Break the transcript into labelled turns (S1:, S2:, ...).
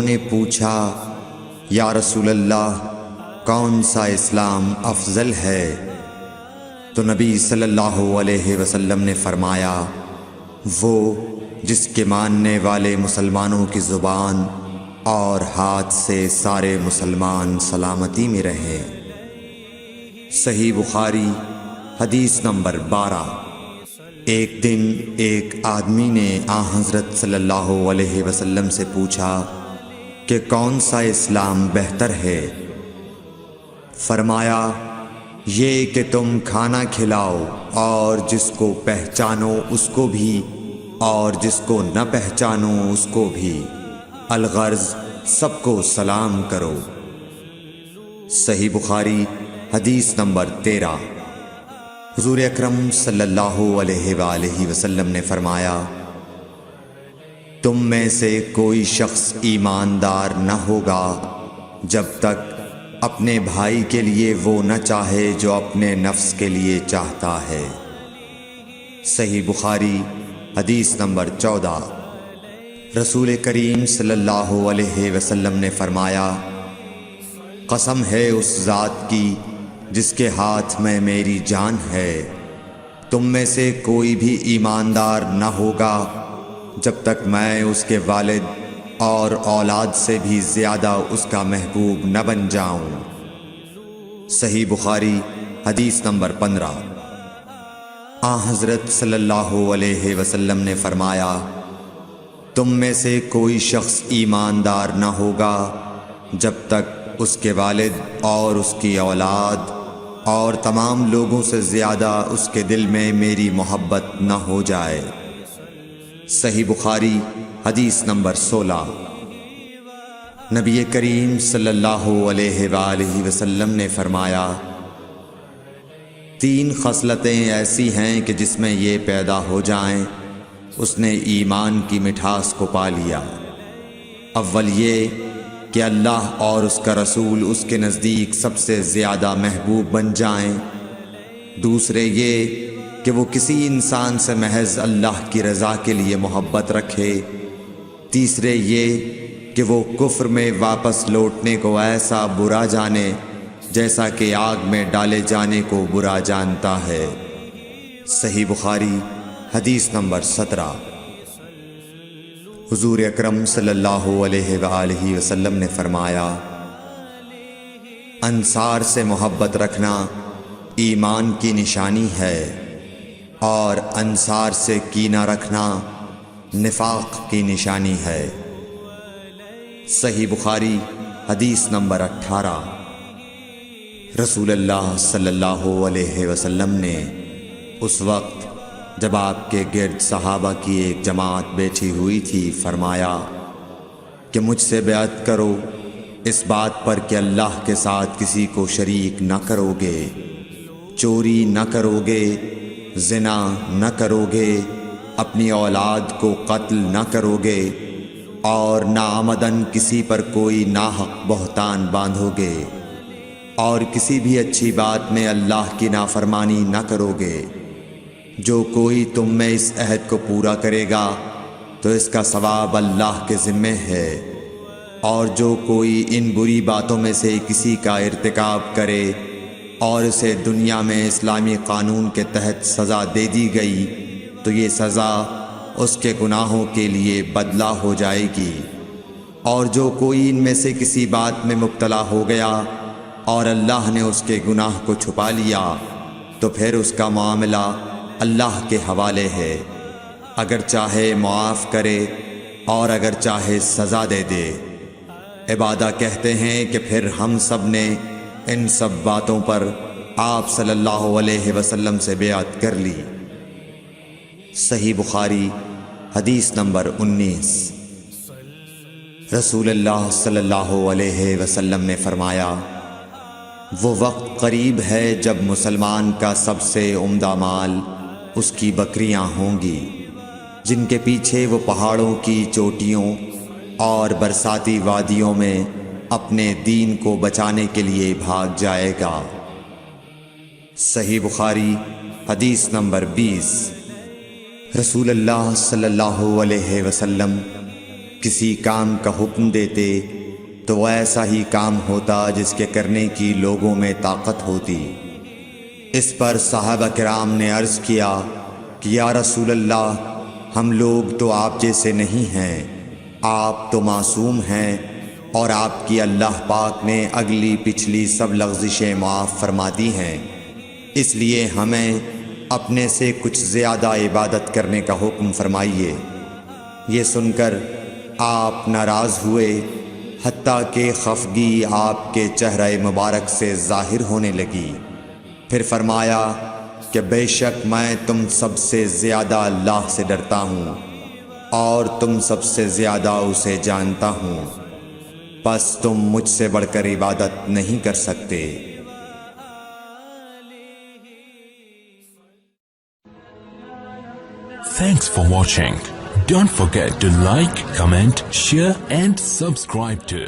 S1: نے پوچھا یا رسول اللہ کون سا اسلام افضل ہے؟ تو نبی صلی اللہ علیہ وسلم نے فرمایا وہ جس کے ماننے والے مسلمانوں کی زبان اور ہاتھ سے سارے مسلمان سلامتی میں رہیں۔ صحیح بخاری حدیث نمبر 12۔ ایک دن ایک آدمی نے حضرت صلی اللہ علیہ وسلم سے پوچھا کہ کون سا اسلام بہتر ہے؟ فرمایا یہ کہ تم کھانا کھلاؤ اور جس کو پہچانو اس کو بھی اور جس کو نہ پہچانو اس کو بھی، الغرض سب کو سلام کرو۔ صحیح بخاری حدیث نمبر 13۔ حضور اکرم صلی اللہ علیہ وآلہ وسلم نے فرمایا تم میں سے کوئی شخص ایماندار نہ ہوگا جب تک اپنے بھائی کے لیے وہ نہ چاہے جو اپنے نفس کے لیے چاہتا ہے۔ صحیح بخاری حدیث نمبر 14۔ رسول کریم صلی اللہ علیہ وسلم نے فرمایا قسم ہے اس ذات کی جس کے ہاتھ میں میری جان ہے، تم میں سے کوئی بھی ایماندار نہ ہوگا جب تک میں اس کے والد اور اولاد سے بھی زیادہ اس کا محبوب نہ بن جاؤں۔ صحیح بخاری حدیث نمبر 15۔ حضرت صلی اللہ علیہ وسلم نے فرمایا تم میں سے کوئی شخص ایماندار نہ ہوگا جب تک اس کے والد اور اس کی اولاد اور تمام لوگوں سے زیادہ اس کے دل میں میری محبت نہ ہو جائے۔ صحیح بخاری حدیث نمبر 16۔ نبی کریم صلی اللہ علیہ وآلہ وسلم نے فرمایا 3 خصلتیں ایسی ہیں کہ جس میں یہ پیدا ہو جائیں اس نے ایمان کی مٹھاس کو پا لیا۔ اول یہ کہ اللہ اور اس کا رسول اس کے نزدیک سب سے زیادہ محبوب بن جائیں، دوسرے یہ کہ وہ کسی انسان سے محض اللہ کی رضا کے لیے محبت رکھے، تیسرے یہ کہ وہ کفر میں واپس لوٹنے کو ایسا برا جانے جیسا کہ آگ میں ڈالے جانے کو برا جانتا ہے۔ صحیح بخاری حدیث نمبر 17۔ حضور اکرم صلی اللہ علیہ وآلہ وسلم نے فرمایا انصار سے محبت رکھنا ایمان کی نشانی ہے اور انصار سے کینہ رکھنا نفاق کی نشانی ہے۔ صحیح بخاری حدیث نمبر 18۔ رسول اللہ صلی اللہ علیہ وسلم نے اس وقت جب آپ کے گرد صحابہ کی ایک جماعت بیٹھی ہوئی تھی فرمایا کہ مجھ سے بیعت کرو اس بات پر کہ اللہ کے ساتھ کسی کو شریک نہ کرو گے، چوری نہ کرو گے، زنا نہ کرو گے، اپنی اولاد کو قتل نہ کرو گے اور ناعمدن کسی پر کوئی ناحق بہتان باندھو گے اور کسی بھی اچھی بات میں اللہ کی نافرمانی نہ کرو گے۔ جو کوئی تم میں اس عہد کو پورا کرے گا تو اس کا ثواب اللہ کے ذمے ہے، اور جو کوئی ان بری باتوں میں سے کسی کا ارتکاب کرے اور اسے دنیا میں اسلامی قانون کے تحت سزا دے دی گئی تو یہ سزا اس کے گناہوں کے لیے بدلہ ہو جائے گی، اور جو کوئی ان میں سے کسی بات میں مبتلا ہو گیا اور اللہ نے اس کے گناہ کو چھپا لیا تو پھر اس کا معاملہ اللہ کے حوالے ہے، اگر چاہے معاف کرے اور اگر چاہے سزا دے دے۔ عبادہ کہتے ہیں کہ پھر ہم سب نے ان سب باتوں پر آپ صلی اللہ علیہ وسلم سے بیعت کر لی۔ صحیح بخاری حدیث نمبر 19۔ رسول اللہ صلی اللہ علیہ وسلم نے فرمایا وہ وقت قریب ہے جب مسلمان کا سب سے عمدہ مال اس کی بکریاں ہوں گی، جن کے پیچھے وہ پہاڑوں کی چوٹیوں اور برساتی وادیوں میں اپنے دین کو بچانے کے لیے بھاگ جائے گا۔ صحیح بخاری حدیث نمبر 20۔ رسول اللہ صلی اللہ علیہ وسلم کسی کام کا حکم دیتے تو وہ ایسا ہی کام ہوتا جس کے کرنے کی لوگوں میں طاقت ہوتی۔ اس پر صحابہ کرام نے عرض کیا کہ یا رسول اللہ، ہم لوگ تو آپ جیسے نہیں ہیں، آپ تو معصوم ہیں اور آپ کی اللہ پاک نے اگلی پچھلی سب لغزشیں معاف فرما دی ہیں، اس لیے ہمیں اپنے سے کچھ زیادہ عبادت کرنے کا حکم فرمائیے۔ یہ سن کر آپ ناراض ہوئے، حتیٰ کہ خفگی آپ کے چہرہ مبارک سے ظاہر ہونے لگی۔ پھر فرمایا کہ بے شک میں تم سب سے زیادہ اللہ سے ڈرتا ہوں اور تم سب سے زیادہ اسے جانتا ہوں، پس تم مجھ سے بڑھ کر عبادت نہیں کر سکتے۔
S2: Thanks for watching. Don't forget to like, comment, share and subscribe to